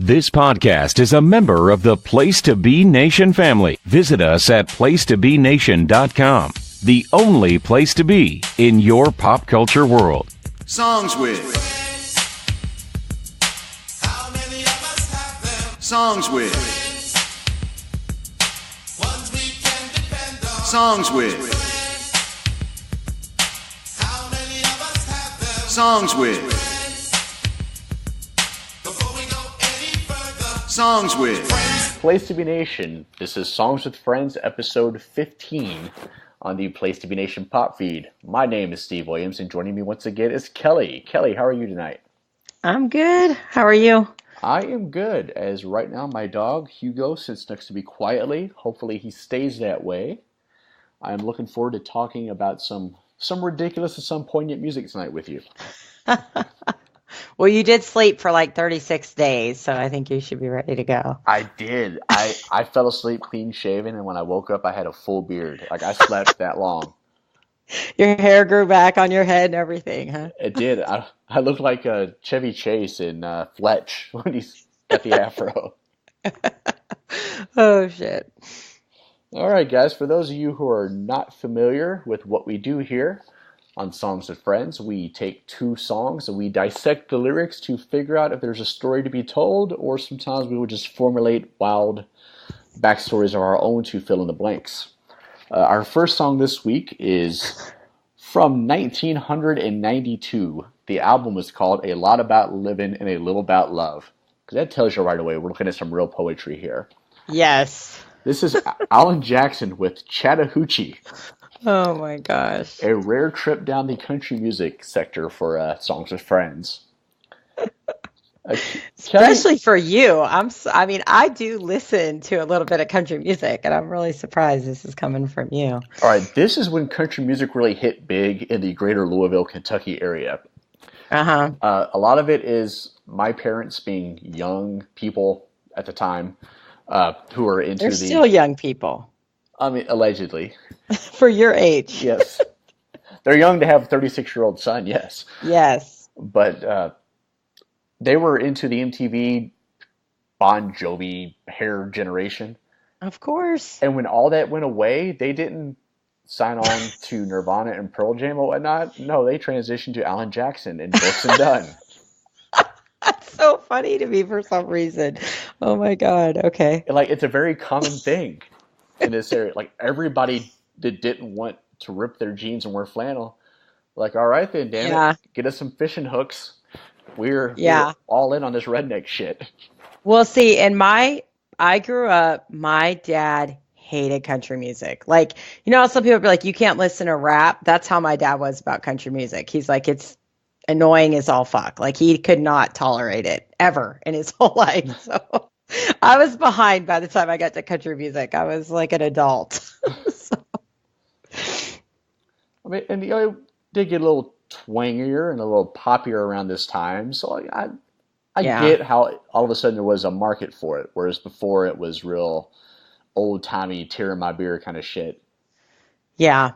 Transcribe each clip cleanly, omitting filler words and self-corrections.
This podcast is a member of the Place to Be Nation family. Visit us at placetobenation.com, the only place to be in your pop culture world. Songs with. How many of us have them? Songs with. Ones we can depend on. Songs with. How many of us have them? Songs with. Before we go any further. Songs with. Place to Be Nation. This is Songs with Friends, episode 15 on the Place to Be Nation pop feed. My name is Steve Williams, and joining me once again is Kelly. Kelly, how are you tonight? I'm good. How are you? I am good, as right now my dog, Hugo, sits next to me quietly. Hopefully he stays that way. I am looking forward to talking about some ridiculous and some poignant music tonight with you. Well, you did sleep for like 36 days, so I think you should be ready to go. I did. I fell asleep clean shaven, and when I woke up, I had a full beard. Like, I slept that long. Your hair grew back on your head and everything, huh? It did. I looked like Chevy Chase in Fletch when he's got the afro. Oh, shit. All right, guys. For those of you who are not familiar with what we do here on Songs with Friends, we take two songs and we dissect the lyrics to figure out if there's a story to be told, or sometimes we would just formulate wild backstories of our own to fill in the blanks. Our first song this week is from 1992. The album was called A Lot About Living and a Little About Love. Because that tells you right away, we're looking at some real poetry here. Yes. This is Alan Jackson with Chattahoochee. Oh, my gosh. A rare trip down the country music sector for Songs with Friends. Especially for you. I do listen to a little bit of country music, and I'm really surprised this is coming from you. All right, this is when country music really hit big in the greater Louisville, Kentucky area. Uh-huh. A lot of it is my parents being young people at the time who are into They're still young people. I mean, allegedly. For your age. Yes. They're young to have a 36-year-old son, yes. Yes. But they were into the MTV Bon Jovi hair generation. Of course. And when all that went away, they didn't sign on to Nirvana and Pearl Jam and whatnot. No, they transitioned to Alan Jackson and Brooks and Dunn. That's so funny to me for some reason. Oh my God. Okay. And, like, it's a very common thing in this area. Like, everybody that didn't want to rip their jeans and wear flannel, like, all right then, damn it, get us some fishing hooks. We're all in on this redneck shit. Well, see, I grew up, my dad hated country music. Like, you know how some people be like, you can't listen to rap? That's how my dad was about country music. He's like, it's annoying as all fuck. Like, he could not tolerate it ever in his whole life. So I was behind by the time I got to country music. I was like an adult. So. I mean, and it did get a little twangier and a little poppier around this time. So I get how all of a sudden there was a market for it, whereas before it was real old-timey, tear in my beer kind of shit. Yeah.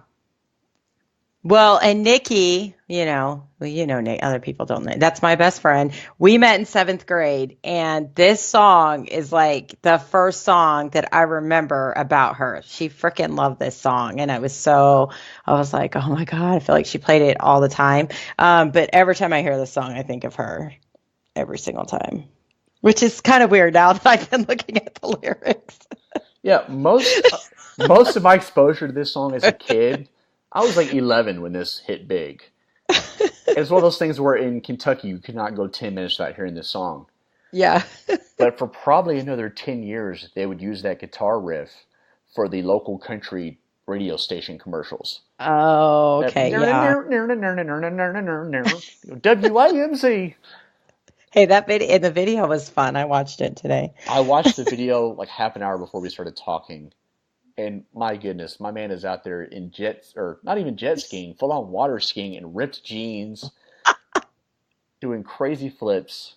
Well, and Nikki, Nick, other people don't know. That's my best friend. We met in 7th grade, and this song is like the first song that I remember about her. She freaking loved this song, and I was like, oh my God, I feel like she played it all the time. But every time I hear this song, I think of her every single time, which is kind of weird now that I've been looking at the lyrics. Yeah, most of my exposure to this song as a kid, I was like 11 when this hit big. It's one of those things where in Kentucky you could not go 10 minutes without hearing this song. Yeah. But for probably another 10 years, they would use that guitar riff for the local country radio station commercials. Oh, okay, WIMC. Hey, the video was fun. I watched it today. I watched the video like half an hour before we started talking. And my goodness, my man is out there in not even jet skiing, full on water skiing in ripped jeans, doing crazy flips.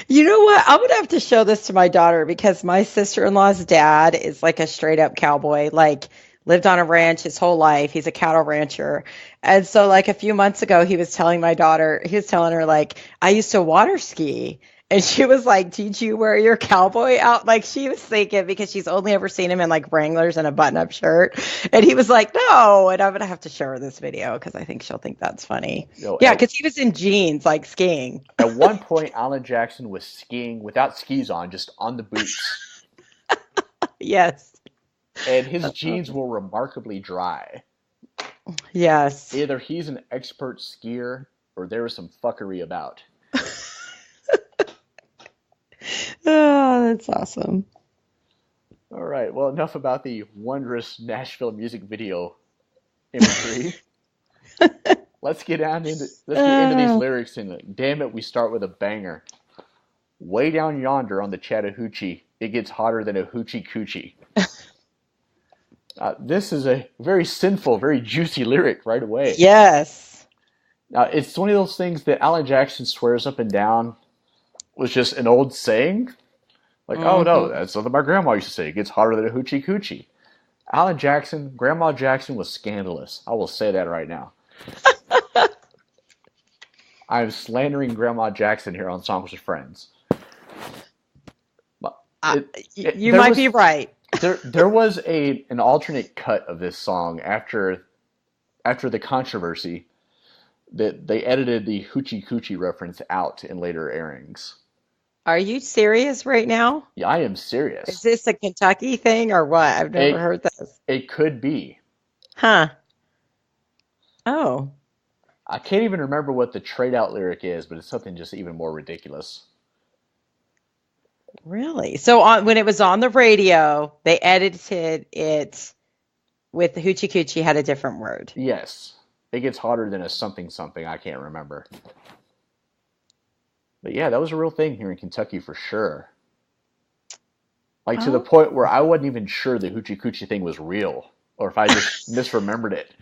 You know what? I'm going to have to show this to my daughter because my sister-in-law's dad is like a straight up cowboy, like lived on a ranch his whole life. He's a cattle rancher. And so like a few months ago, he was telling her like, I used to water ski. And she was like, "Did you wear your cowboy out?" Like she was thinking because she's only ever seen him in like Wranglers and a button-up shirt, and he was like, "No." And I'm gonna have to show her this video because I think she'll think that's funny. You know, Yeah, because he was in jeans, like skiing. at one point, Alan Jackson was skiing without skis on, just on the boots, Yes, and his jeans were remarkably dry. yes. Either he's an expert skier or there was some fuckery about. Oh, that's awesome. All right, well, enough about the wondrous Nashville music video imagery. Let's get into these lyrics, and damn it, we start with a banger. Way down yonder on the Chattahoochee, it gets hotter than a hoochie coochie. This is a very sinful, very juicy lyric right away. Yes. Now, it's one of those things that Alan Jackson swears up and down was just an old saying. Like, oh no, that's something my grandma used to say. It gets hotter than a hoochie coochie. Alan Jackson, Grandma Jackson was scandalous. I will say that right now. I'm slandering Grandma Jackson here on Songs with Friends. You might be right. There was an alternate cut of this song after the controversy that they edited the hoochie coochie reference out in later airings. Are you serious right now? Yeah, I am serious. Is this a Kentucky thing or what? I've never heard this. It could be. Huh. Oh. I can't even remember what the trade out lyric is, but it's something just even more ridiculous. Really? So when it was on the radio, they edited it with the hoochie coochie had a different word. Yes. It gets hotter than a something something. I can't remember. But yeah, that was a real thing here in Kentucky for sure. Like to the point where I wasn't even sure the hoochie coochie thing was real, or if I just misremembered it.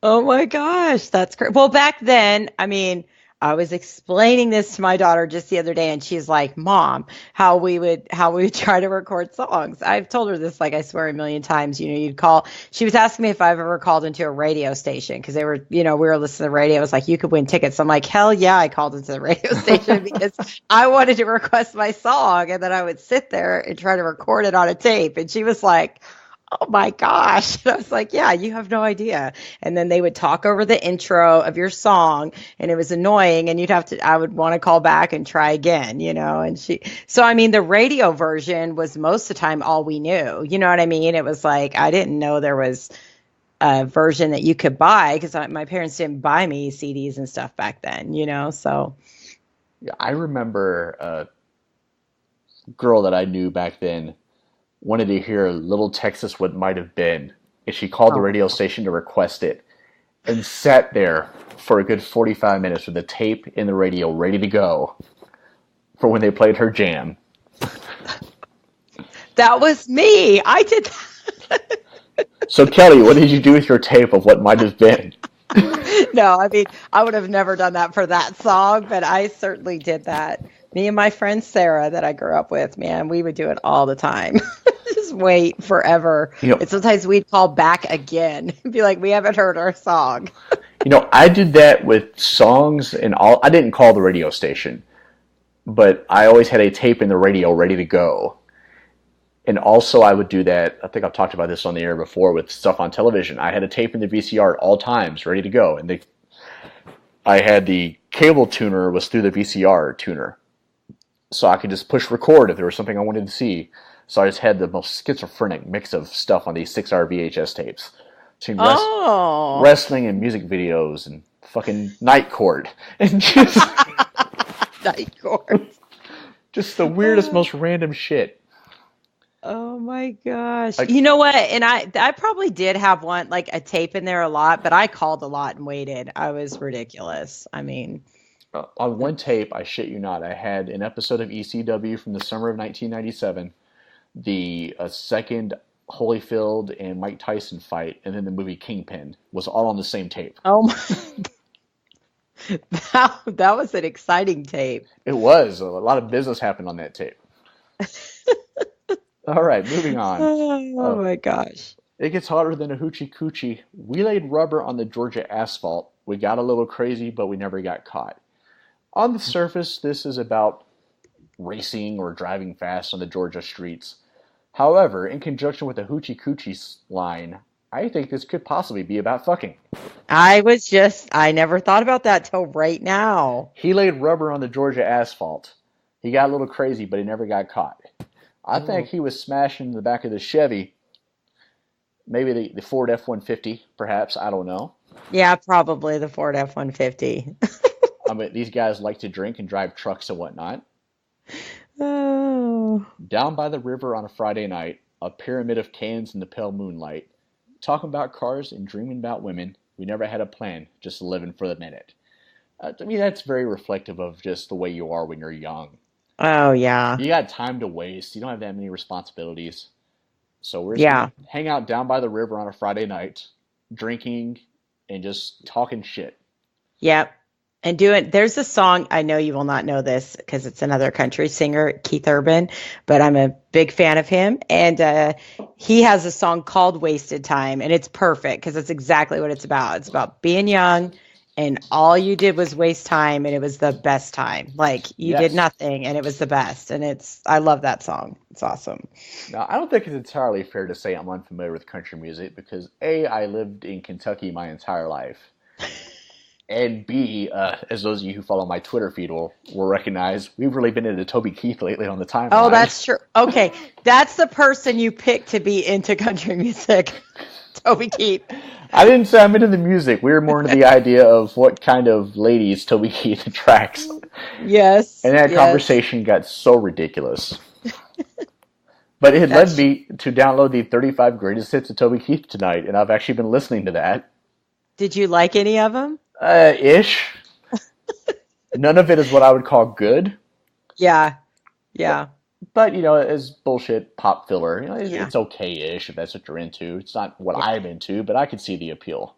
Oh my gosh, that's great. Well, back then, I mean, I was explaining this to my daughter just the other day, and she's like, "Mom, how we would try to record songs." I've told her this, like I swear, a million times. You know, you'd call. She was asking me if I've ever called into a radio station because they were, we were listening to the radio. It was like you could win tickets. I'm like, hell yeah, I called into the radio station because I wanted to request my song, and then I would sit there and try to record it on a tape. And she was like, "Oh my gosh." And I was like, "Yeah, you have no idea." And then they would talk over the intro of your song and it was annoying and I would want to call back and try again, and so I mean, the radio version was most of the time all we knew, you know what I mean? It was like, I didn't know there was a version that you could buy because my parents didn't buy me CDs and stuff back then, so. Yeah, I remember a girl that I knew back then wanted to hear Little Texas What Might Have Been, and she called the radio station to request it and sat there for a good 45 minutes with the tape in the radio ready to go for when they played her jam. That was me. I did that. So Kelly, what did you do with your tape of What Might Have Been? No, I mean, I would have never done that for that song, but I certainly did that. Me and my friend Sarah that I grew up with, man, we would do it all the time. Just wait forever. And sometimes we'd call back again and be like, we haven't heard our song. I did that with songs and all. I didn't call the radio station, but I always had a tape in the radio ready to go. And also I would do that, I think I've talked about this on the air before, with stuff on television. I had a tape in the VCR at all times ready to go. And I had the cable tuner was through the VCR tuner. So I could just push record if there was something I wanted to see. So I just had the most schizophrenic mix of stuff on these 6-hour VHS tapes. Between wrestling and music videos and fucking Night Court. And just Night Court. Just the weirdest, most random shit. Oh my gosh. You know what? And I probably did have one, like a tape in there a lot, but I called a lot and waited. I was ridiculous. I mean... On one tape, I shit you not, I had an episode of ECW from the summer of 1997, the second Holyfield and Mike Tyson fight, and then the movie Kingpin was all on the same tape. Oh my! That was an exciting tape. It was. A lot of business happened on that tape. All right, moving on. Oh my gosh! It gets hotter than a hoochie coochie. We laid rubber on the Georgia asphalt. We got a little crazy, but we never got caught. On the surface, this is about racing or driving fast on the Georgia streets. However, in conjunction with the Hoochie Coochie line, I think this could possibly be about fucking. I never thought about that till right now. He laid rubber on the Georgia asphalt. He got a little crazy, but he never got caught. I think he was smashing the back of the Chevy, maybe the Ford F-150, perhaps. I don't know. Yeah, probably the Ford F-150. I mean, these guys like to drink and drive trucks and whatnot. Oh. Down by the river on a Friday night, a pyramid of cans in the pale moonlight, talking about cars and dreaming about women. We never had a plan, just living for the minute. To me, that's very reflective of just the way you are when you're young. Oh, yeah. You got time to waste. You don't have that many responsibilities. So we're just Yeah. gonna hang out down by the river on a Friday night, drinking and just talking shit. Yep. And there's a song, I know you will not know this because it's another country singer, Keith Urban, but I'm a big fan of him. And he has a song called Wasted Time, and it's perfect because it's exactly what it's about. It's about being young, and all you did was waste time, and it was the best time. Like, you did nothing, and it was the best. And I love that song. It's awesome. Now, I don't think it's entirely fair to say I'm unfamiliar with country music because A, I lived in Kentucky my entire life. And B, as those of you who follow my Twitter feed will recognize, we've really been into Toby Keith lately on the timeline. Oh, that's true. Okay, that's the person you picked to be into country music, Toby Keith. I didn't say I'm into the music. We were more into the idea of what kind of ladies Toby Keith attracts. Yes. And that conversation got so ridiculous. But it led me to download the 35 greatest hits of Toby Keith tonight, and I've actually been listening to that. Did you like any of them? Ish. None of it is what I would call good. Yeah. Yeah. But, as bullshit pop filler, it's okay-ish if that's what you're into. It's not what I'm into, but I can see the appeal.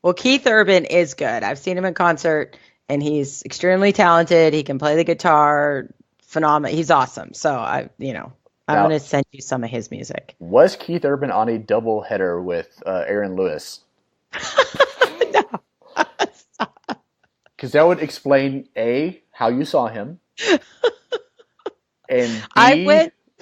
Well, Keith Urban is good. I've seen him in concert, and he's extremely talented. He can play the guitar, phenomenal. He's awesome. So, I'm going to send you some of his music. Was Keith Urban on a double header with Aaron Lewis? No. Because that would explain A, how you saw him, and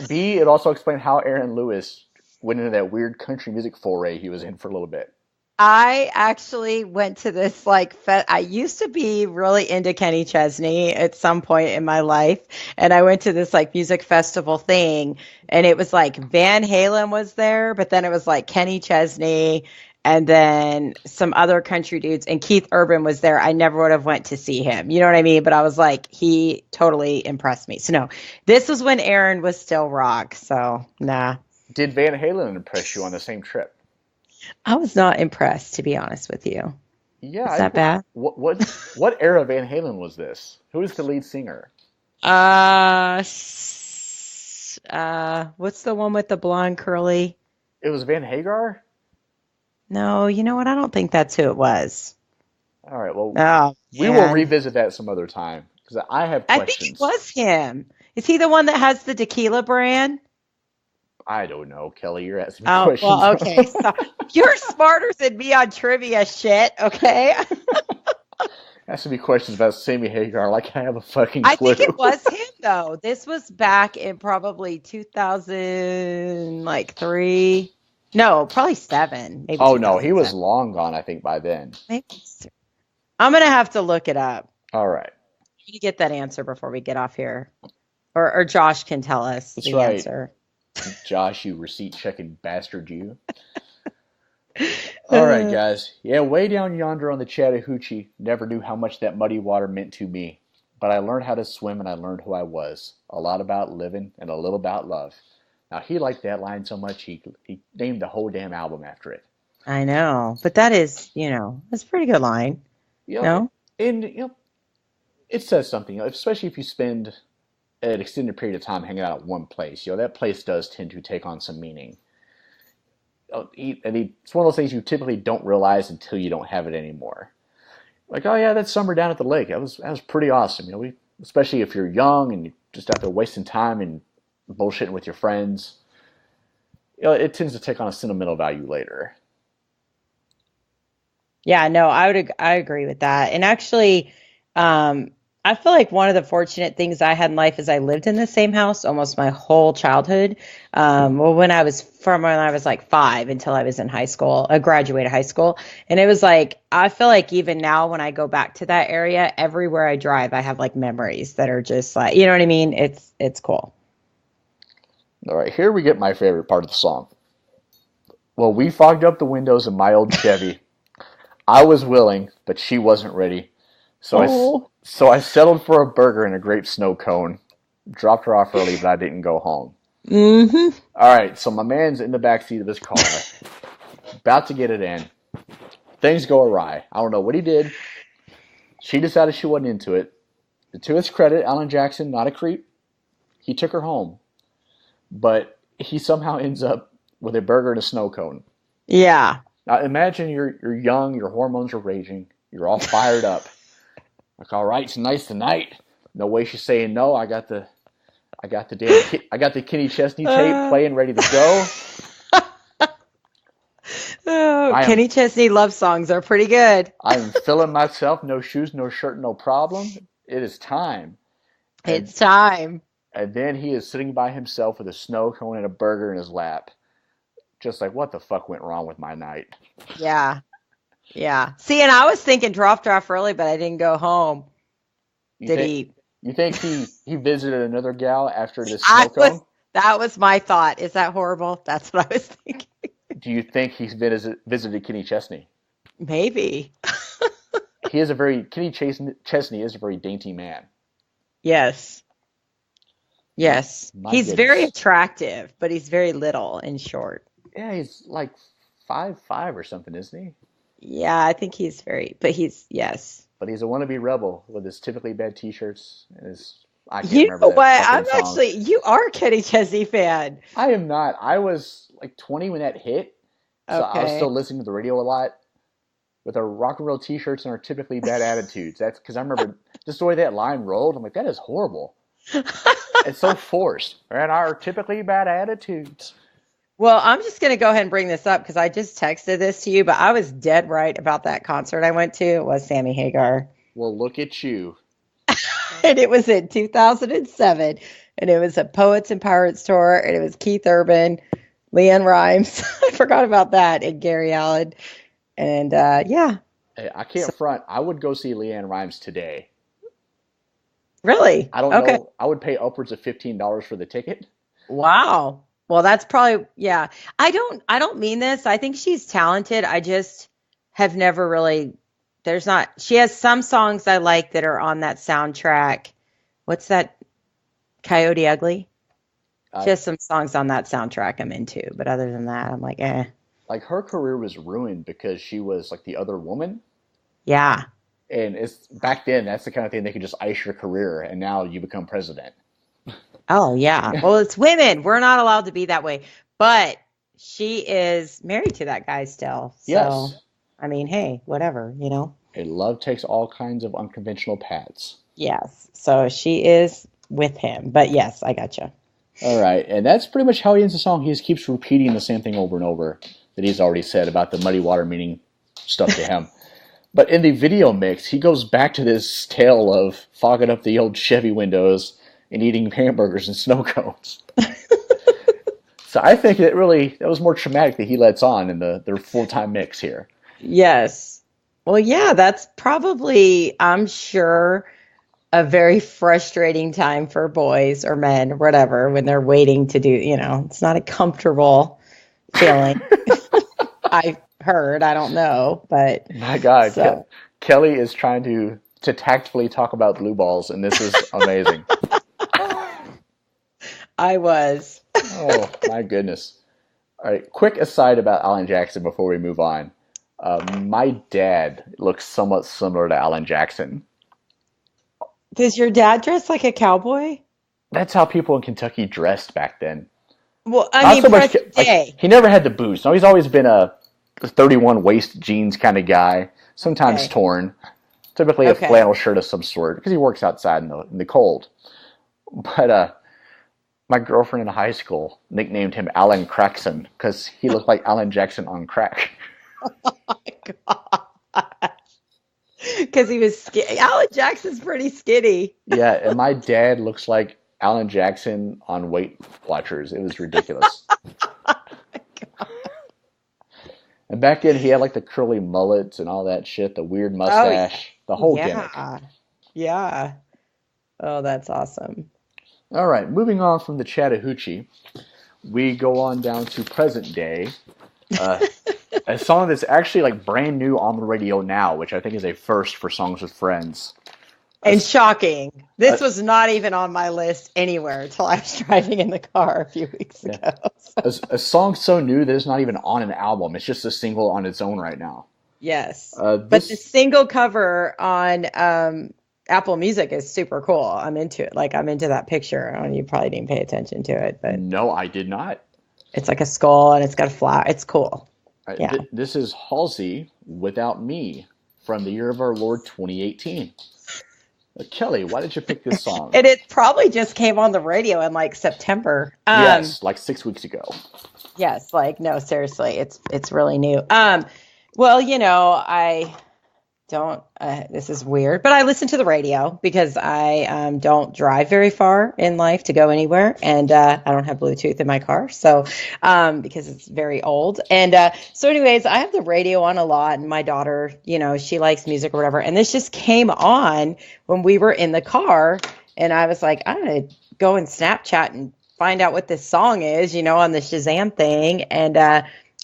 B, it also explained how Aaron Lewis went into that weird country music foray he was in for a little bit. I actually went to this I used to be really into Kenny Chesney at some point in my life, and I went to this music festival thing, and it was Van Halen was there, but then it was Kenny Chesney, and then some other country dudes, and Keith Urban was there. I never would have went to see him. You know what I mean? But I was he totally impressed me. So no, this was when Aaron was still rock. So nah. Did Van Halen impress you on the same trip? I was not impressed, to be honest with you. Yeah. Is that bad? What era Van Halen was this? Who was the lead singer? What's the one with the blonde curly? It was Van Hagar? No, you know what? I don't think that's who it was. All right, well, we man. will revisit that some other time because I have questions. I think it was him. Is he the one that has the tequila brand? I don't know, Kelly. You're asking me questions. Well, okay. So, you're smarter than me on trivia shit, okay? Asking me questions about Sammy Hagar like I have a fucking clue. I think it was him, though. This was back in probably 2003. No, probably 7. Maybe. Oh, no. He was long gone, I think, by then. Maybe. I'm going to have to look it up. All right. You get that answer before we get off here. Or Josh can tell us That's the right. answer. Josh, you receipt-checking bastard, you. All right, guys. Yeah, way down yonder on the Chattahoochee, never knew how much that muddy water meant to me. But I learned how to swim and I learned who I was. A lot about living and a little about love. Now, he liked that line so much, he named the whole damn album after it. I know. But that is, that's a pretty good line. No? And, it says something, especially if you spend an extended period of time hanging out at one place. That place does tend to take on some meaning. And it's one of those things you typically don't realize until you don't have it anymore. Like, oh yeah, that summer down at the lake, that was pretty awesome. Especially if you're young and you're just out there wasting time and bullshitting with your friends. It tends to take on a sentimental value later. Yeah, no, I agree with that. And actually, I feel like one of the fortunate things I had in life is I lived in the same house almost my whole childhood. Well, when I was like 5 until I was in high school, I graduated high school, and it was like I feel like even now when I go back to that area, everywhere I drive, I have like memories that are just like, you know what I mean? It's cool. All right, here we get my favorite part of the song. Well, we fogged up the windows of my old Chevy. I was willing, but she wasn't ready. So I settled for a burger and a grape snow cone. Dropped her off early, but I didn't go home. Mm-hmm. All right, so my man's in the back seat of his car, about to get it in. Things go awry. I don't know what he did. She decided she wasn't into it. To his credit, Alan Jackson, not a creep, he took her home. But he somehow ends up with a burger and a snow cone. Yeah. Now imagine you're young, your hormones are raging, you're all fired up. Like, all right, it's nice tonight. No way she's saying no. I got the Kenny Chesney tape playing, ready to go. Kenny Chesney love songs are pretty good. I'm feeling myself. No shoes, no shirt, no problem. It is time. It's time. And then he is sitting by himself with a snow cone and a burger in his lap. Just like, what the fuck went wrong with my night? Yeah. Yeah. See, and I was thinking dropped off early, but I didn't go home. You think he visited another gal after this snow cone? That was my thought. Is that horrible? That's what I was thinking. Do you think he's visited Kenny Chesney? Maybe. Kenny Chesney is a very dainty man. Yes. Yes. He's goodness. very attractive, but he's very little and short. Yeah, he's like 5'5" or something, isn't he? Yeah, I think he's yes. But he's a wannabe rebel with his typically bad T-shirts and his. I can't You remember know that what? fucking song. You are a Kenny Chesney fan. I am not. I was like 20 when that hit, so I was Okay. still listening to the radio a lot with our rock and roll T-shirts and our typically bad attitudes. That's because I remember just the way that line rolled. I'm like, that is horrible. It's so forced. And our typically bad attitudes. Well, I'm just going to go ahead and bring this up because I just texted this to you, but I was dead right about that concert I went to. It was Sammy Hagar. Well, look at you. And it was in 2007. And it was a Poets and Pirates tour. And it was Keith Urban, Leanne Rimes. I forgot about that. And Gary Allen. And yeah. Hey, I can't front. I would go see Leanne Rimes today. Really? I don't know. I would pay upwards of $15 for the ticket. Wow. Well, that's probably, yeah. I don't mean this. I think she's talented. I just have never really, she has some songs I like that are on that soundtrack. What's that? Coyote Ugly? She has some songs on that soundtrack I'm into. But other than that, I'm like, eh. Like, her career was ruined because she was like the other woman. Yeah. And it's back then, that's the kind of thing they could just ice your career, and now you become president. Oh, yeah. Well, it's women. We're not allowed to be that way. But she is married to that guy still. So, Yes. I mean, hey, whatever, you know? And love takes all kinds of unconventional paths. Yes. So she is with him. But yes, I gotcha. All right. And that's pretty much how he ends the song. He just keeps repeating the same thing over and over that he's already said about the muddy water meaning stuff to him. But in the video mix, he goes back to this tale of fogging up the old Chevy windows and eating hamburgers and snow cones. So I think that was more traumatic that he lets on in their full-time mix here. Yes. Well, yeah, that's probably, I'm sure, a very frustrating time for boys or men or whatever when they're waiting to do, it's not a comfortable feeling. I've heard, I don't know, but. My God, so. Kelly is trying to tactfully talk about blue balls, and this is amazing. I was. Oh, my goodness. All right, quick aside about Alan Jackson before we move on. My dad looks somewhat similar to Alan Jackson. Does your dad dress like a cowboy? That's how people in Kentucky dressed back then. Well, I Not mean, so much, present day. he never had the boots. No, he's always been a 31 waist jeans kind of guy, sometimes torn. Typically a flannel shirt of some sort because he works outside in the cold. But my girlfriend in high school nicknamed him Alan Crackson because he looked like Alan Jackson on crack. Oh my God. Because he was skinny. Alan Jackson's pretty skinny. Yeah, and my dad looks like Alan Jackson on Weight Watchers. It was ridiculous. And back then, he had like the curly mullets and all that shit, the weird mustache, the whole gimmick. Yeah. Yeah. Oh, that's awesome. All right, moving on from the Chattahoochee, we go on down to present day. A song that's actually like brand new on the radio now, which I think is a first for Songs with Friends. And shocking. This was not even on my list anywhere until I was driving in the car a few weeks ago. A song so new that it's not even on an album. It's just a single on its own right now. Yes. But the single cover on Apple Music is super cool. I'm into it. Like, I'm into that picture. You probably didn't pay attention to it, but No, I did not. it's like a skull and it's got a flower. It's cool. Yeah. This is Halsey, Without Me, from the year of our Lord 2018. Kelly, why did you pick this song? And it probably just came on the radio in like September. Yes, like 6 weeks ago. Yes, like no, seriously, it's really new. Well, I don't. This is weird, but I listen to the radio because I don't drive very far in life to go anywhere, and I don't have Bluetooth in my car, so because it's very old. And so, anyways, I have the radio on a lot, and my daughter, she likes music or whatever, and this just came on when we were in the car, and I was like, I'm gonna go and Snapchat and find out what this song is, on the Shazam thing, and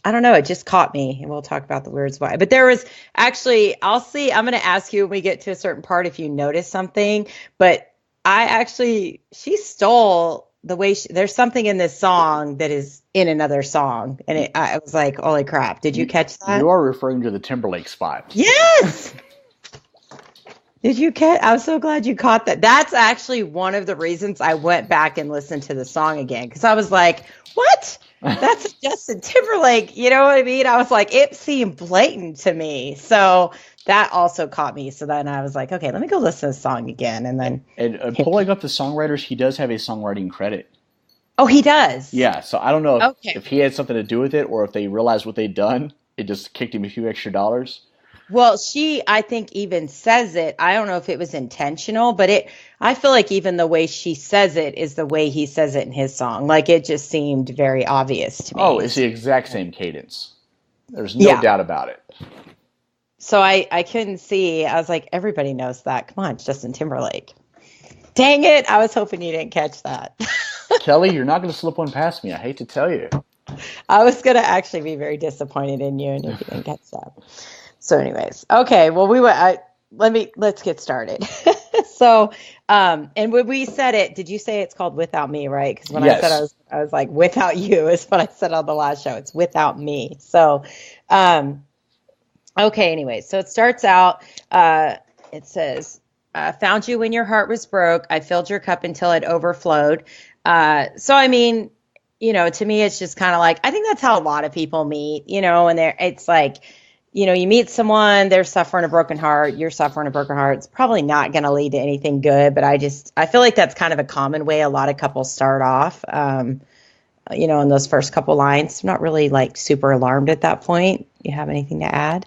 I don't know. It just caught me, and we'll talk about the words why. But there was actually, I'm going to ask you when we get to a certain part if you notice something. But she stole the way there's something in this song that is in another song, and I was like, holy crap! Did you catch that? You are referring to the Timberlake spot. Yes. Did you catch? I'm so glad you caught that. That's actually one of the reasons I went back and listened to the song again, because I was like, what? That's Justin Timberlake. You know what I mean? I was like, it seemed blatant to me. So that also caught me. So then I was like, okay, let me go listen to the song again. And then pulling up the songwriters, he does have a songwriting credit. Oh, he does? Yeah, so I don't know Okay. if he had something to do with it or if they realized what they'd done. It just kicked him a few extra dollars. Well, I think, even says it. I don't know if it was intentional, but I feel like even the way she says it is the way he says it in his song. Like, it just seemed very obvious to me. Oh, it's the exact same cadence. There's no doubt about it. So I couldn't see. I was like, everybody knows that. Come on, it's Justin Timberlake. Dang it. I was hoping you didn't catch that. Kelly, you're not going to slip one past me. I hate to tell you. I was going to actually be very disappointed in you and if you didn't catch that. So anyways, okay, well, let's get started. So, and when we said it, did you say it's called Without Me, right? Because when Yes. I said I was like, without you is what I said on the last show. It's Without Me. So, okay, anyways, so it starts out, it says, found you when your heart was broke. I filled your cup until it overflowed. So, I mean, to me, it's just kind of like, I think that's how a lot of people meet, and it's like, you meet someone, they're suffering a broken heart, you're suffering a broken heart. It's probably not going to lead to anything good, but I feel like that's kind of a common way a lot of couples start off, in those first couple lines. I'm not really like super alarmed at that point. You have anything to add?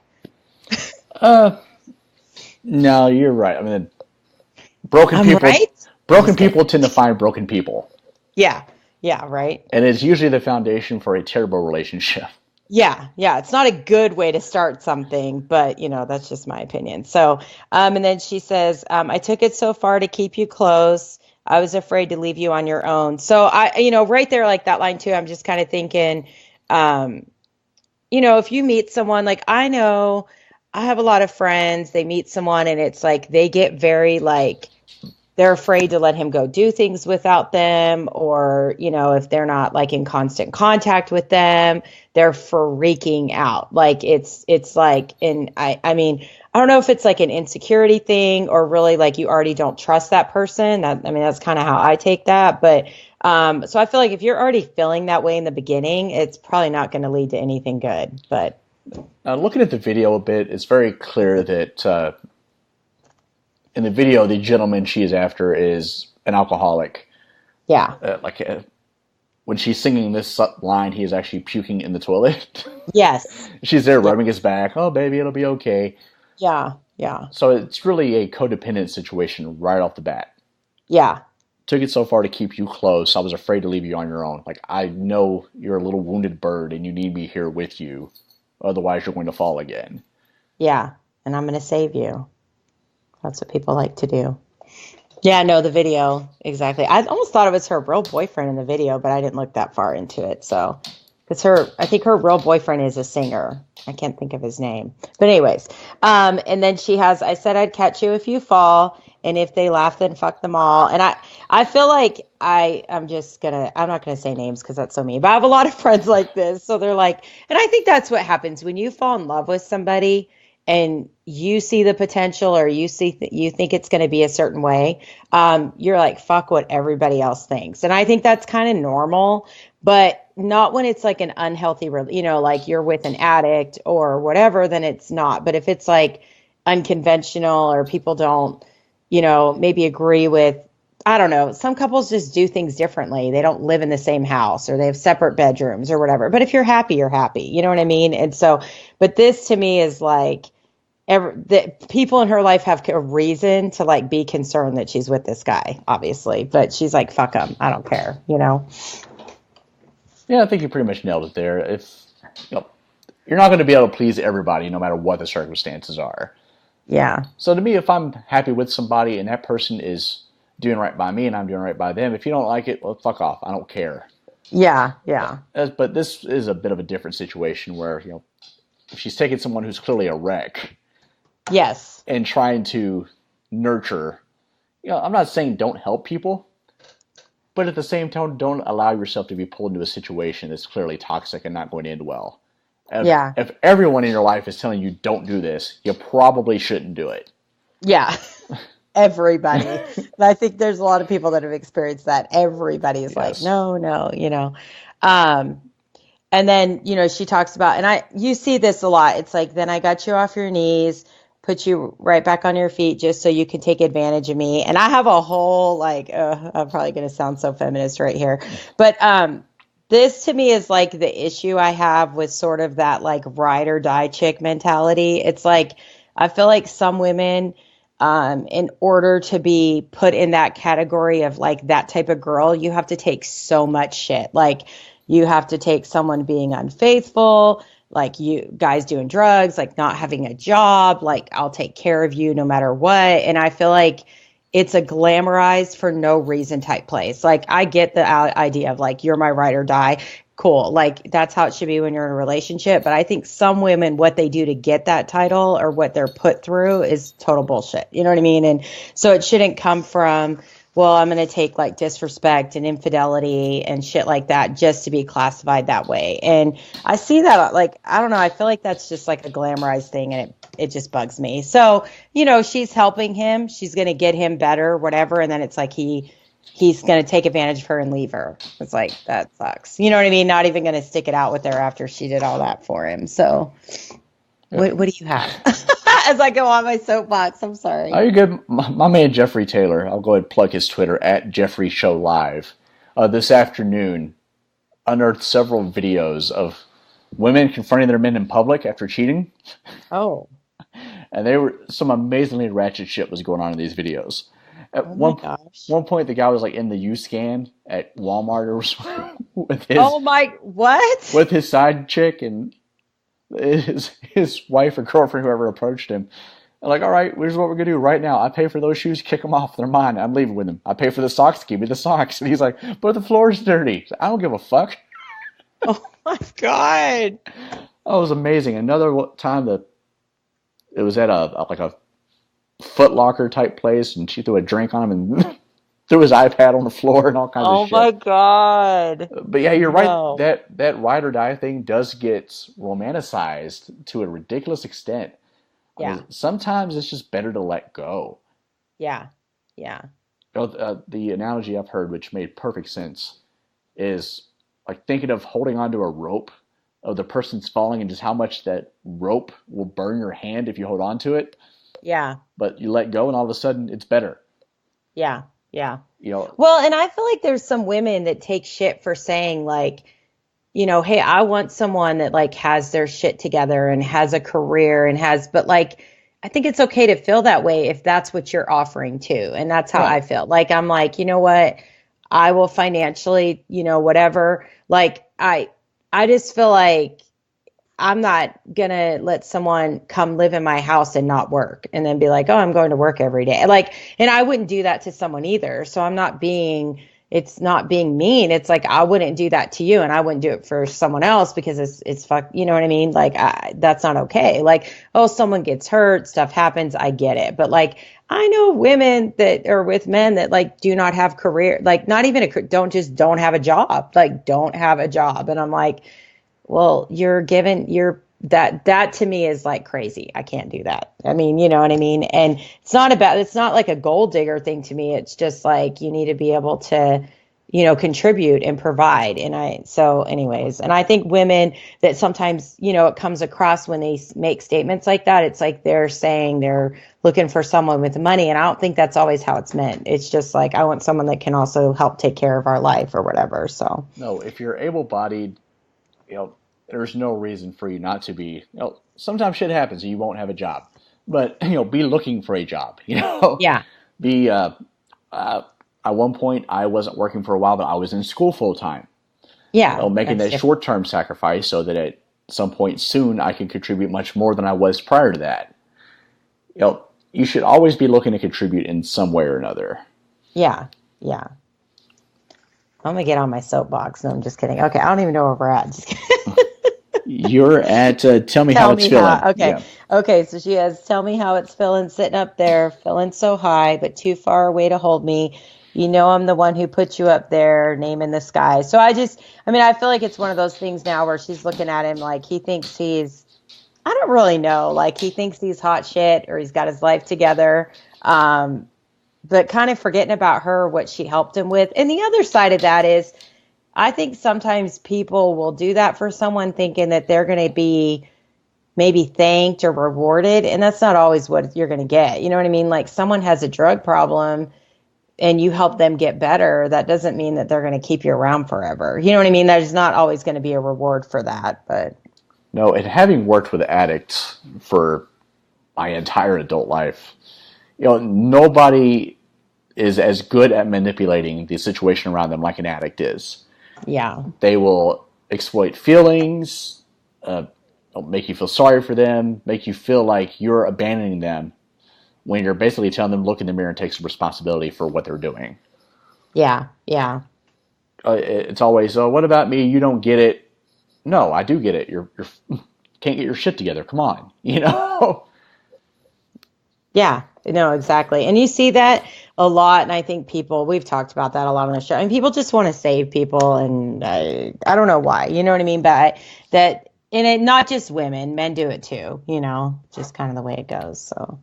No, you're right. I mean, broken people tend to find broken people. Yeah. Yeah. Right. And it's usually the foundation for a terrible relationship. Yeah. It's not a good way to start something, but that's just my opinion. So, and then she says, I took it so far to keep you close. I was afraid to leave you on your own. So right there, like that line too, I'm just kind of thinking, if you meet someone, like I know I have a lot of friends, they meet someone and it's like, they get very like, they're afraid to let him go do things without them, or, if they're not like in constant contact with them, they're freaking out. Like it's like, I mean, I don't know if it's like an insecurity thing or really like you already don't trust that person. That's kind of how I take that. But, so I feel like if you're already feeling that way in the beginning, it's probably not going to lead to anything good. But looking at the video a bit, it's very clear that, in the video, the gentleman she is after is an alcoholic. Yeah. When she's singing this line, he is actually puking in the toilet. Yes. She's there rubbing his back. Oh, baby, it'll be okay. Yeah. Yeah. So it's really a codependent situation right off the bat. Yeah. Took it so far to keep you close. I was afraid to leave you on your own. Like, I know you're a little wounded bird and you need me here with you. Otherwise, you're going to fall again. Yeah. And I'm going to save you. That's what people like to do. Yeah, no, the video. Exactly. I almost thought it was her real boyfriend in the video, but I didn't look that far into it. So, I think her real boyfriend is a singer. I can't think of his name. But anyways, and then she has, I said I'd catch you if you fall. And if they laugh, then fuck them all. And I feel like I'm not going to say names because that's so mean, but I have a lot of friends like this. So they're like, and I think that's what happens when you fall in love with somebody and you see the potential or you think it's going to be a certain way. You're like, fuck what everybody else thinks. And I think that's kind of normal, but not when it's like an unhealthy, like you're with an addict or whatever, then it's not. But if it's like unconventional or people don't, maybe agree with, I don't know, some couples just do things differently. They don't live in the same house or they have separate bedrooms or whatever. But if you're happy, you're happy. You know what I mean? And so, but this to me is like, the people in her life have a reason to like be concerned that she's with this guy, obviously. But she's like, fuck him. I don't care, Yeah, I think you pretty much nailed it there. If you're not going to be able to please everybody no matter what the circumstances are. Yeah. So to me, if I'm happy with somebody and that person is doing right by me and I'm doing right by them, if you don't like it, well, fuck off. I don't care. Yeah, yeah. But this is a bit of a different situation where, if she's taking someone who's clearly a wreck. Yes. And trying to nurture. I'm not saying don't help people, but at the same time, don't allow yourself to be pulled into a situation that's clearly toxic and not going to end well. If everyone in your life is telling you don't do this, you probably shouldn't do it. Yeah. Everybody. And I think there's a lot of people that have experienced that. Everybody's like, no. And then, she talks about, and you see this a lot. It's like, then I got you off your knees, put you right back on your feet just so you can take advantage of me. And I have a whole, I'm probably going to sound so feminist right here. But this to me is like the issue I have with sort of that like ride or die chick mentality. It's like, I feel like some women, in order to be put in that category of like that type of girl, you have to take so much shit. Like you have to take someone being unfaithful, like you guys doing drugs, like not having a job, like I'll take care of you no matter what. And I feel like it's a glamorized for no reason type place. Like I get the idea of like, you're my ride or die. Cool. Like that's how it should be when you're in a relationship. But I think some women, what they do to get that title or what they're put through is total bullshit. You know what I mean? And so it shouldn't come from, well, I'm going to take like disrespect and infidelity and shit like that just to be classified that way. And I see that, like, I don't know. I feel like that's just like a glamorized thing and it just bugs me. So, she's helping him. She's going to get him better, whatever. And then it's like he's going to take advantage of her and leave her. It's like, that sucks. You know what I mean? Not even going to stick it out with her after she did all that for him. So what do you have? As I go on my soapbox, I'm sorry. Oh, you're good. My man Jeffrey Taylor, I'll go ahead and plug his Twitter, @JeffreyShowLive. This afternoon, unearthed several videos of women confronting their men in public after cheating. Oh. And some amazingly ratchet shit was going on in these videos. At one point, the guy was like in the U-Scan at Walmart or with his. Oh my! What? With his side chick and his wife or girlfriend, whoever approached him. I'm like, all right, here's what we're gonna do right now. I pay for those shoes, kick them off. They're mine. I'm leaving with them. I pay for the socks. Give me the socks. And he's like, but the floor's dirty. I don't give a fuck. Oh my god! That was amazing. Another time that it was at a Foot Locker type place, and she threw a drink on him and threw his iPad on the floor and all kinds of shit. Oh my god! But yeah, you're right. That ride or die thing does get romanticized to a ridiculous extent. Yeah. I mean, sometimes it's just better to let go. Yeah. Yeah. The analogy I've heard, which made perfect sense, is like thinking of holding onto a rope of the person's falling and just how much that rope will burn your hand if you hold on to it. Yeah. But you let go and all of a sudden it's better. Yeah. Yeah. Well, and I feel like there's some women that take shit for saying like, hey, I want someone that like has their shit together and has a career and but like, I think it's okay to feel that way if that's what you're offering too. And that's how Right. I feel. Like, I'm like, you know what? I will financially, whatever. Like, I just feel like I'm not gonna let someone come live in my house and not work and then be like, oh, I'm going to work every day. Like, and I wouldn't do that to someone either. So it's not being mean. It's like, I wouldn't do that to you and I wouldn't do it for someone else because it's fuck, you know what I mean? Like, that's not okay. Like, oh, someone gets hurt, stuff happens. I get it. But like, I know women that are with men that like do not have career, like not even don't have a job, like don't have a job. And I'm like, well, that to me is like crazy. I can't do that. I mean, you know what I mean? And it's not like a gold digger thing to me. It's just like, you need to be able to, contribute and provide. So anyways, and I think women that sometimes, it comes across when they make statements like that, it's like they're saying they're looking for someone with money. And I don't think that's always how it's meant. It's just like, I want someone that can also help take care of our life or whatever. So No, if you're able-bodied, there's no reason for you not to be. Sometimes shit happens and you won't have a job, but be looking for a job. yeah, Be at one point I wasn't working for a while, but I was in school full time. yeah. Making that That's short-term sacrifice so that at some point soon I can contribute much more than I was prior to that. You should always be looking to contribute in some way or another. yeah, yeah. I'm gonna get on my soapbox. No, I'm just kidding. Okay, I don't even know where we're at. Just kidding. You're at tell me how it's feeling. Okay. Yeah. Okay. So she has, tell me how it's feeling sitting up there, feeling so high, but too far away to hold me. I'm the one who put you up there, name in the sky. So I feel like it's one of those things now where she's looking at him like he thinks I don't really know, like he thinks he's hot shit or he's got his life together. But kind of forgetting about her, what she helped him with. And the other side of that is, I think sometimes people will do that for someone thinking that they're going to be maybe thanked or rewarded. And that's not always what you're going to get. You know what I mean? Like, someone has a drug problem and you help them get better. That doesn't mean that they're going to keep you around forever. You know what I mean? There's not always going to be a reward for that. But No, and having worked with addicts for my entire adult life, nobody is as good at manipulating the situation around them like an addict is. yeah, They will exploit feelings, make you feel sorry for them, make you feel like you're abandoning them when you're basically telling them, look in the mirror and take some responsibility for what they're doing. yeah, yeah. It's always, oh, what about me? You don't get it. No, I do get it. You're can't get your shit together. Come on, Yeah, no, exactly. And you see that a lot. And I think we've talked about that a lot on the show. And people just want to save people. And I don't know why, you know what I mean? But not just women, men do it too, just kind of the way it goes. So,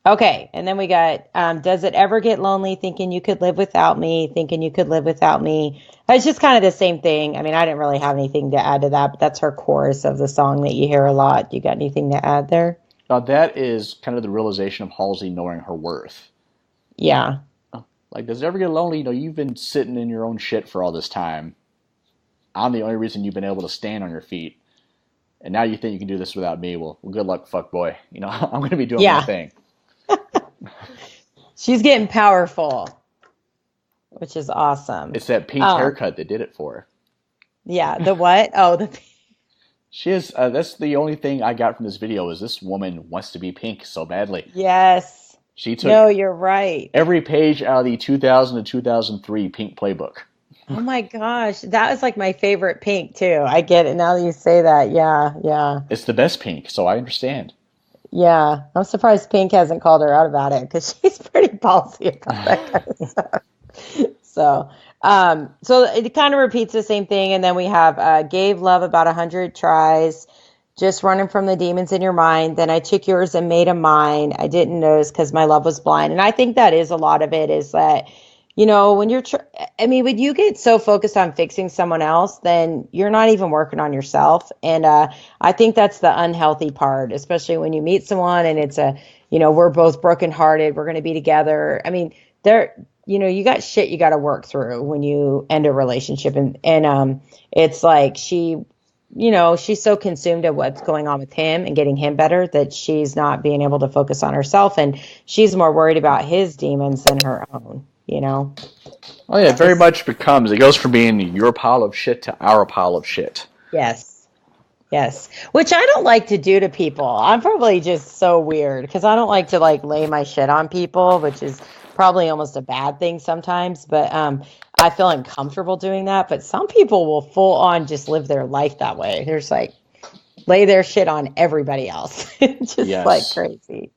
okay. And then we got, does it ever get lonely thinking you could live without me, thinking you could live without me? It's just kind of the same thing. I mean, I didn't really have anything to add to that, but that's her chorus of the song that you hear a lot. You got anything to add there? Now that is kind of the realization of Halsey knowing her worth. Yeah. Like, does it ever get lonely? You've been sitting in your own shit for all this time. I'm the only reason you've been able to stand on your feet. And now you think you can do this without me? Well good luck, fuck boy. I'm going to be doing my thing. She's getting powerful, which is awesome. It's that pink haircut that did it for her. Yeah. The what? Oh, She is. That's the only thing I got from this video is this woman wants to be pink so badly. yes. She took No, you're right. every page out of the 2000 to 2003 Pink Playbook. Oh my gosh. That was like my favorite pink too. I get it now that you say that. Yeah. Yeah. It's the best pink, so I understand. Yeah. I'm surprised Pink hasn't called her out about it because she's pretty ballsy about that kind of stuff. So it kind of repeats the same thing. And then we have gave love about 100 tries, just running from the demons in your mind. Then I took yours and made them mine. I didn't notice because my love was blind. And I think that is a lot of it is that, when you're, when you get so focused on fixing someone else, then you're not even working on yourself. And I think that's the unhealthy part, especially when you meet someone and it's we're both brokenhearted. We're going to be together. I mean, you got shit you got to work through when you end a relationship. And it's like she she's so consumed at what's going on with him and getting him better that she's not being able to focus on herself, and she's more worried about his demons than her own. Oh yeah, it very much becomes. It goes from being your pile of shit to our pile of shit. Yes. Yes. Which I don't like to do to people. I'm probably just so weird because I don't like to lay my shit on people, which is probably almost a bad thing sometimes. But I feel uncomfortable doing that. But some people will full on just live their life that way. They're just lay their shit on everybody else. Just Yes. crazy.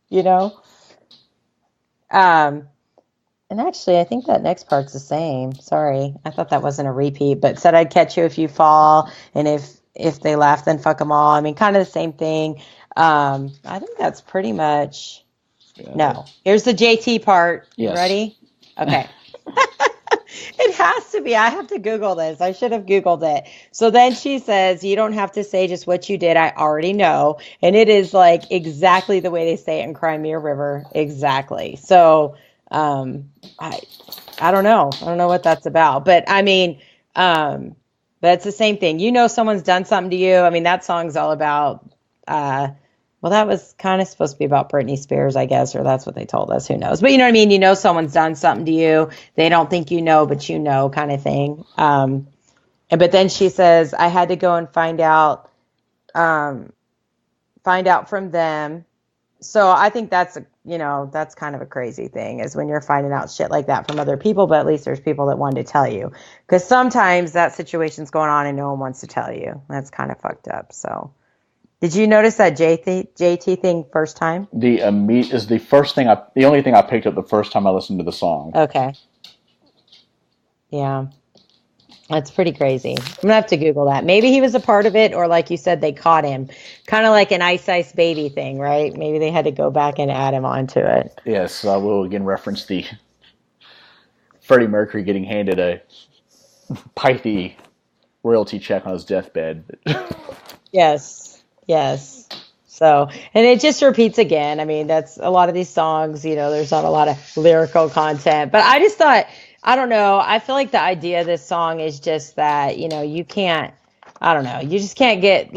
And actually, I think that next part's the same. Sorry, I thought that wasn't a repeat, but said I'd catch you if you fall, and if they laugh, then fuck them all. I mean, kind of the same thing. I think that's pretty much. No, here's the JT part. Yes. Ready? Okay. It has to be. I have to Google this. I should have Googled it. So then she says, you don't have to say just what you did. I already know. And it is exactly the way they say it in Crimea River. Exactly. So I don't know. I don't know what that's about. But I mean, but it's the same thing. Someone's done something to you. I mean, that song's all about well, that was kind of supposed to be about Britney Spears, I guess, or that's what they told us. Who knows? But you know what I mean? Someone's done something to you. They don't think but kind of thing. But then she says, I had to go and find out from them. So I think that's kind of a crazy thing is when you're finding out shit like that from other people, but at least there's people that wanted to tell you. Because sometimes that situation's going on and no one wants to tell you. That's kind of fucked up. So did you notice that JT thing first time? The only thing I picked up the first time I listened to the song. Okay. Yeah. That's pretty crazy. I'm going to have to Google that. Maybe he was a part of it, or like you said, they caught him. Kind of like an Ice Ice Baby thing, right? Maybe they had to go back and add him onto it. Yes, I will again reference the Freddie Mercury getting handed a pithy royalty check on his deathbed. Yes. So, and it just repeats again. I mean, that's a lot of these songs, there's not a lot of lyrical content, but I just thought, I don't know. I feel like the idea of this song is just that, you can't, I don't know. You just can't get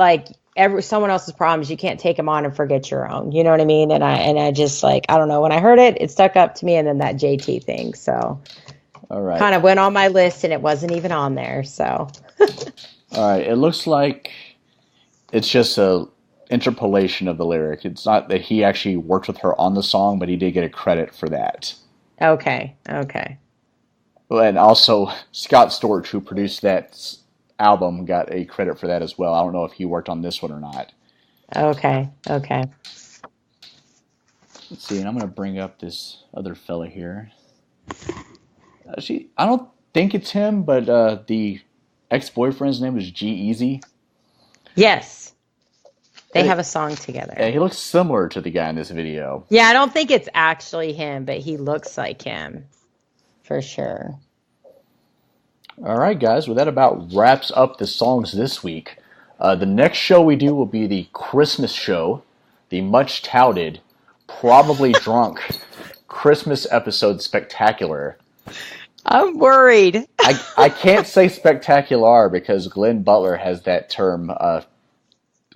someone else's problems. You can't take them on and forget your own. You know what I mean? And I just I don't know. When I heard it, it stuck up to me, and then that JT thing. So, all right, kind of went on my list, and it wasn't even on there. So, all right. It looks like it's just a interpolation of the lyric. It's not that he actually worked with her on the song, but he did get a credit for that. Okay. And also, Scott Storch, who produced that album, got a credit for that as well. I don't know if he worked on this one or not. Okay. Let's see, and I'm going to bring up this other fella here. I don't think it's him, but the ex-boyfriend's name is G-Eazy. Yes. They have a song together. Yeah, he looks similar to the guy in this video. Yeah, I don't think it's actually him, but he looks like him. For sure. All right, guys. Well, that about wraps up the songs this week. The next show we do will be the Christmas show, the much touted, probably drunk Christmas episode spectacular. I'm worried. I can't say spectacular because Glenn Butler has that term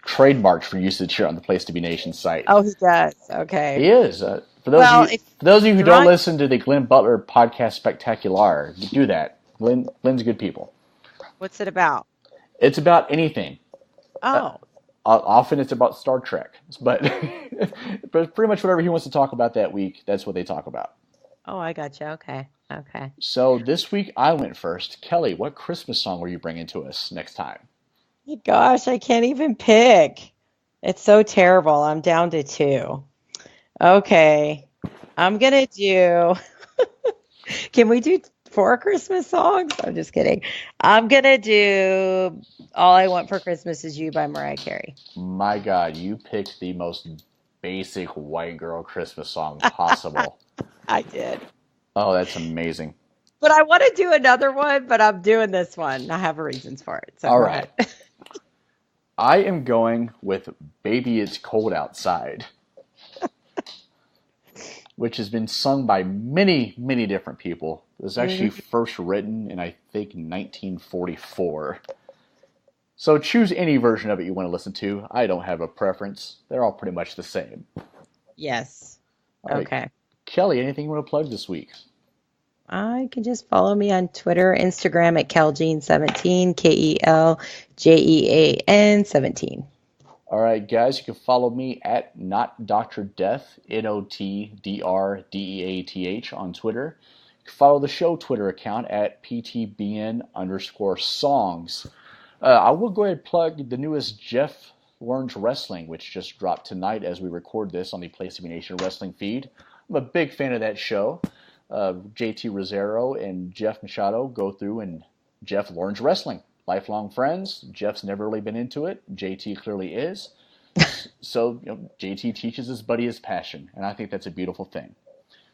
trademarked for usage here on the Place to Be Nation site. Oh, he does. Okay. He is. For those of you who don't listen to the Glenn Butler podcast Spectacular, do that. Glenn's good people. What's it about? It's about anything. Oh. Often it's about Star Trek, but pretty much whatever he wants to talk about that week, that's what they talk about. Oh, I got you. Okay. So this week I went first. Kelly, what Christmas song were you bringing to us next time? Gosh, I can't even pick. It's so terrible. I'm down to 2. Okay. I'm going to do... Can we do 4 Christmas songs? I'm just kidding. I'm going to do All I Want for Christmas Is You by Mariah Carey. My God, you picked the most basic white girl Christmas song possible. I did. Oh, that's amazing. But I want to do another one, but I'm doing this one. I have reasons for it. So all right. I am going with Baby It's Cold Outside, which has been sung by many, many different people. It was actually first written in, I think, 1944. So choose any version of it you want to listen to. I don't have a preference. They're all pretty much the same. Yes. All right. Okay. Kelly, anything you want to plug this week? I can just follow me on Twitter, Instagram at Keljean17, KELJEAN 17. All right, guys, you can follow me at Not Dr. Death, NOTDRDEATH on Twitter. You can follow the show Twitter account at PTBN_songs. I will go ahead and plug the newest Jeff Learns Wrestling, which just dropped tonight as we record this on the Place to Be Nation Wrestling feed. I'm a big fan of that show. JT Rosero and Jeff Machado go through and Jeff learns wrestling. Lifelong friends. Jeff's never really been into it. JT clearly is. So JT teaches his buddy his passion, and I think that's a beautiful thing.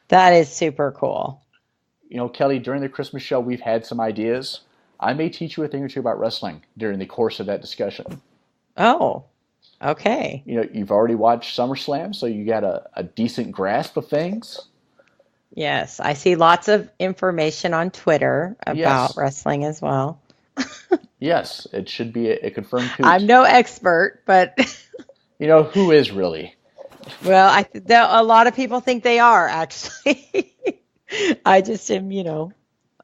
That is super cool. Kelly, during the Christmas show, we've had some ideas. I may teach you a thing or two about wrestling during the course of that discussion. Oh, okay. You've already watched SummerSlam, so you got a decent grasp of things. Yes, I see lots of information on Twitter about wrestling as well. Yes, it should be a confirmed hoot. I'm no expert, but who is really? Well, a lot of people think they are, actually. I just am,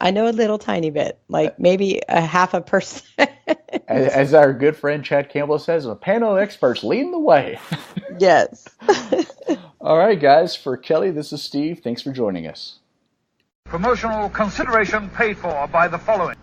I know a little tiny bit, like maybe a 0.5%. As our good friend Chad Campbell says, a panel of experts leading the way. Yes. All right, guys. For Kelly, this is Steve. Thanks for joining us. Promotional consideration paid for by the following.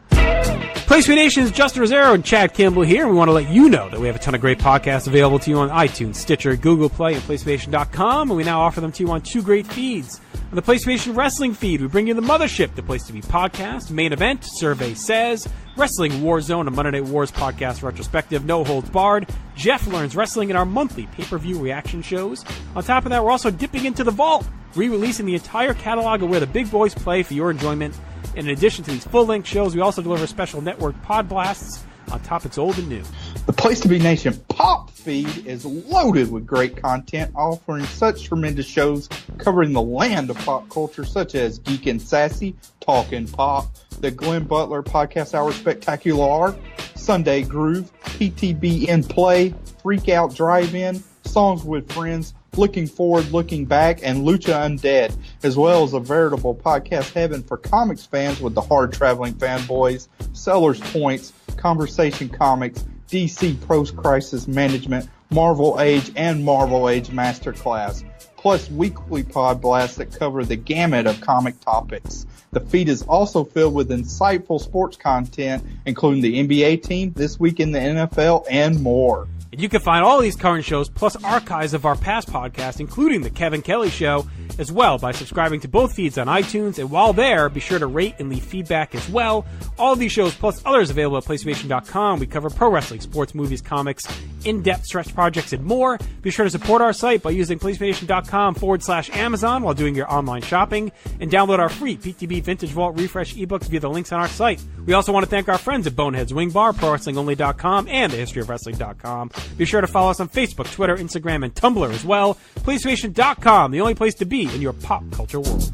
Place to Be Nation's Justin Rosero and Chad Campbell here. We want to let you know that we have a ton of great podcasts available to you on iTunes, Stitcher, Google Play, and PlaceToBeNation.com, and we now offer them to you on 2 great feeds. On the Place to Be Nation Wrestling feed, we bring you the Mothership, the Place to Be podcast, Main Event, Survey Says, Wrestling War Zone, a Monday Night Wars podcast retrospective, No Holds Barred, Jeff Learns Wrestling, and our monthly pay-per-view reaction shows. On top of that, we're also dipping into the vault, re-releasing the entire catalog of where the big boys play for your enjoyment. And in addition to these full-length shows, we also deliver special network pod blasts. On top, it's old and new. The Place to Be Nation Pop feed is loaded with great content, offering such tremendous shows covering the land of pop culture, such as Geek and Sassy, Talkin' Pop, the Glenn Butler Podcast Hour Spectacular, Sunday Groove, PTB in Play, Freak Out Drive-In, Songs with Friends, Looking Forward, Looking Back, and Lucha Undead, as well as a veritable podcast heaven for comics fans with the hard-traveling fanboys, Sellers Points, Conversation Comics, DC Post-Crisis Management, Marvel Age, and Marvel Age Masterclass, plus weekly pod blasts that cover the gamut of comic topics. The feed is also filled with insightful sports content, including the NBA team, This Week in the NFL, and more. And you can find all these current shows, plus archives of our past podcasts, including The Kevin Kelly Show, as well by subscribing to both feeds on iTunes. And while there, be sure to rate and leave feedback as well. All of these shows, plus others available at PlayStation.com. We cover pro wrestling, sports, movies, comics, in-depth stretch projects, and more. Be sure to support our site by using PlayStation.com/Amazon while doing your online shopping. And download our free PTB Vintage Vault Refresh ebooks via the links on our site. We also want to thank our friends at Boneheads Wing Bar, ProWrestlingOnly.com, and TheHistoryOfWrestling.com. Be sure to follow us on Facebook, Twitter, Instagram, and Tumblr as well. PlayStation.com, the only place to be in your pop culture world.